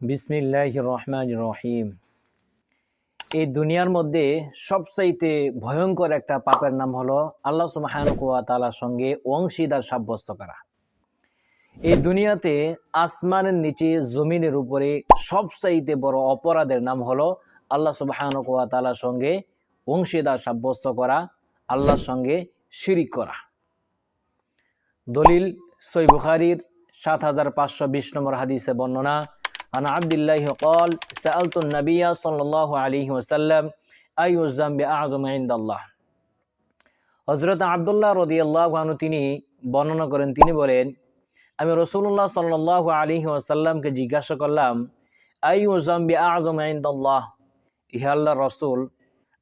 বিসমিল্লাহির রহমানির রহিম। এই দুনিয়ার মধ্যে সবচাইতে ভয়ঙ্কর একটা পাপের নাম হলো আল্লাহ সুবহানাহু ওয়া তাআলার সঙ্গে অংশীদার সাব্যস্ত করা। এই দুনিয়াতে আসমানের নিচে জমিনের উপরে সবচাইতে বড় অপরাধের নাম হলো আল্লাহ সুবহানাহু ওয়া তাআলার সঙ্গে অংশীদার সাব্যস্ত করা, আল্লাহর সঙ্গে শিরিক করা। দলিল সহিহ বুখারীর ৭৫২০ নম্বর হাদিসে বর্ণনা, আন আব্দুল্লাহ قال سألت النبي صلى الله عليه وسلم أي الذنب أعظم عند الله। হযরত আব্দুল্লাহ রাদিয়াল্লাহু আনহু তিনি বর্ণনা করেন, তিনি বলেন, আমি রাসূলুল্লাহ সাল্লাল্লাহু আলাইহি ওয়াসাল্লামকে জিজ্ঞাসা করলাম, আইয়ু যামবি আযম ইনদাল্লাহ, হে আল্লাহর রাসূল,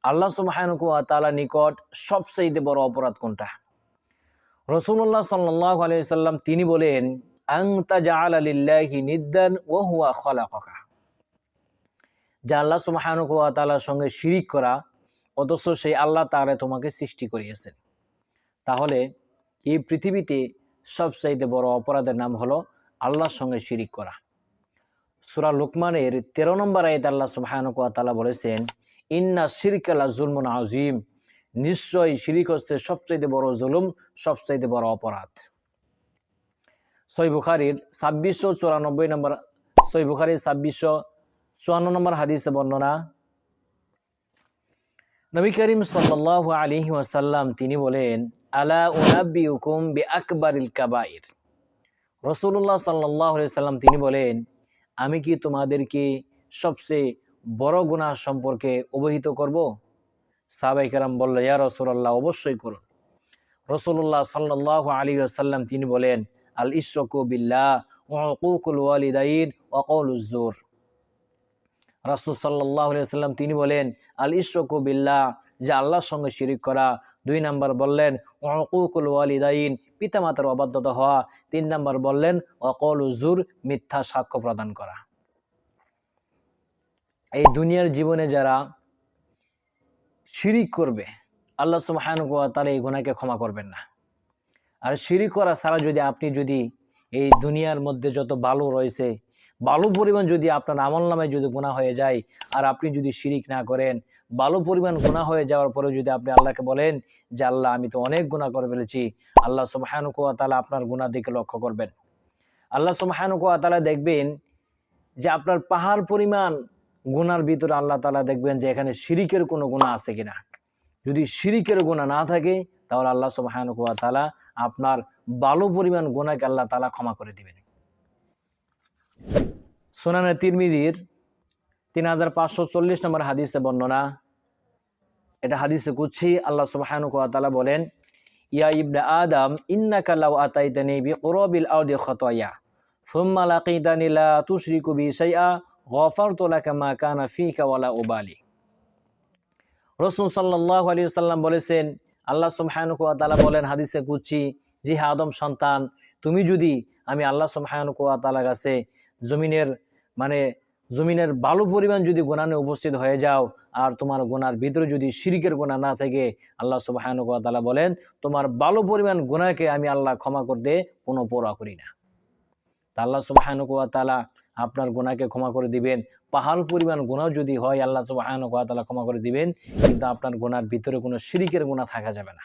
আল্লাহ সুবহানাহু ওয়া তাআলার নিকট সবচেয়ে বড় অপরাধ কোনটা? রাসূলুল্লাহ সাল্লাল্লাহু আলাইহি ওয়াসাল্লাম তিনি বলেন, আনতা জাআলা লিল্লাহি নিদ্দান ওয়া হুয়া খালাকাকা, যে আল্লাহ সুবহানাহু ওয়া তাআলার সঙ্গে শিরিক করা, অথচ সেই আল্লাহ তাআলা তোমাকে সৃষ্টি করিয়েছেন। তাহলে এই পৃথিবীতে সবচাইতে বড় অপরাধের নাম হলো আল্লাহর সঙ্গে শিরিক করা। সূরা লুকমানের 13 নম্বর আয়াতে আল্লাহ সুবহানাহু ওয়া তাআলা বলেছেন, ইন্না শিরকা লাযুলমুন আযীম, নিশ্চয়ই শিরিক হচ্ছে সবচাইতে বড় জুলুম, সবচাইতে বড় অপরাধ। সহিহ বুখারীর 2694 নম্বর, সহিহ বুখারীর 2654 নম্বর হাদিসে বর্ণনা, নবী করিম সাল্লাল্লাহু আলাইহি ওয়াসাল্লাম তিনি বলেন, আলা উনাব্বিউকুম বিআকবারিল কাবাইর। রাসূলুল্লাহ সাল্লাল্লাহু আলাইহি ওয়াসাল্লাম তিনি বলেন, আমি কি তোমাদেরকে সবচেয়ে বড় গুনাহ সম্পর্কে অবহিত করব? সাহাবায়ে কেরাম বলল, ইয়া রাসূলুল্লাহ, অবশ্যই করুন। রাসূলুল্লাহ সাল্লাল্লাহু আলাইহি ওয়াসাল্লাম তিনি বলেন, আল ইশরাকু বিল্লাহ ওয়া উকুকুল ওয়ালিদাইন ওয়া কাউলুজ জুর। রাসূল সাল্লাল্লাহু আলাইহি ওয়াসাল্লাম তিনি বলেন, আল ইশরাকু বিল্লাহ, যে আল্লাহর সঙ্গে শিরিক করা। 2 নাম্বার বললেন ওয়া উকুকুল ওয়ালিদাইন, পিতামাতার অবাধ্যতা হওয়া। 3 নাম্বার বললেন ওয়া কাউলুজ জুর, মিথ্যা সাক্ষ্য প্রদান করা। এই দুনিয়ার জীবনে যারা শিরিক করবে, আল্লাহ সুবহানাহু ওয়া তাআলা এই গুনাহকে ক্ষমা করবেন না। আর শিরিক করা ছাড়া আপনি যদি এই দুনিয়ার মধ্যে যত বালু রয়েছে, বালু পরিমাণ যদি আপনার আমলনামায় যদি গুনাহ হয়ে যায়, আর আপনি যদি শিরিক না করেন, বালু পরিমাণ গুনাহ হয়ে যাওয়ার পরে যদি আপনি আল্লাহকে বলেন যে আল্লাহ, আমি তো অনেক গুনাহ করে ফেলেছি, আল্লাহ সুবহানাহু ওয়া তাআলা আপনার গুনাহ দিকে লক্ষ্য করবেন। আল্লাহ সুবহানাহু ওয়া তাআলা দেখবেন যে আপনার পাহাড় পরিমাণ গুনার ভিতরে আল্লাহ তাআলা দেখবেন যে এখানে শিরিকের কোনো গুনাহ আছে কিনা। যদি শিরিকের গুনাহ না থাকে, তাহলে আল্লাহ সুবহানাহু ওয়া তাআলা আপনার বালু পরিমাণ গুনাহকে আল্লাহ তাআলা ক্ষমা করে দিবেন। সুনানে তিরমিজির 3540 নম্বর হাদিসে বর্ণনা, এটা হাদিসে কুদসি, আল্লাহ সুবহানাহু ওয়া তাআলা বলেন, ইয়া ইবনা আদম ইন্নাকা লাউ আতাইতানি বিকুরাবিল আরদি খাতায়া সুম্মা লাকিতানি লা তুশরিকু বি শাইআ গফারতু লাকা মা কানা ফিকা ওয়ালা উবালি। রাসূল সাল্লাল্লাহু আলাইহি ওয়াসাল্লাম বলেছেন, আল্লাহ সুবহানাহু ওয়া তাআলা বলেন হাদিসে কুদসি, যে আদম সন্তান, তুমি যদি আমি আল্লাহ সুবহানাহু ওয়া তাআলার কাছে জমিনের বালু পরিমাণ যদি গুনাহ নিয়ে উপস্থিত হয়ে যাও, আর তোমার গুনার ভিতরে যদি শিরকের গুনাহ না থাকে, আল্লাহ সুবহানাহু ওয়া তাআলা বলেন, তোমার বালু পরিমাণ গুনাহকে আমি আল্লাহ ক্ষমা করতে কোনো পরোয়া করি না। তা আল্লাহ সুবহানাহু ওয়া তাআলা আপনার গুনাহকে ক্ষমা করে দিবেন। পাহাড় পরিমাণ গুনাহ যদি হয়, আল্লাহ সুবহানাহু ওয়া তাআলা ক্ষমা করে দিবেন, কিন্তু আপনার গুনার ভিতরে কোনো শিরকের গুনাহ থাকা যাবে না।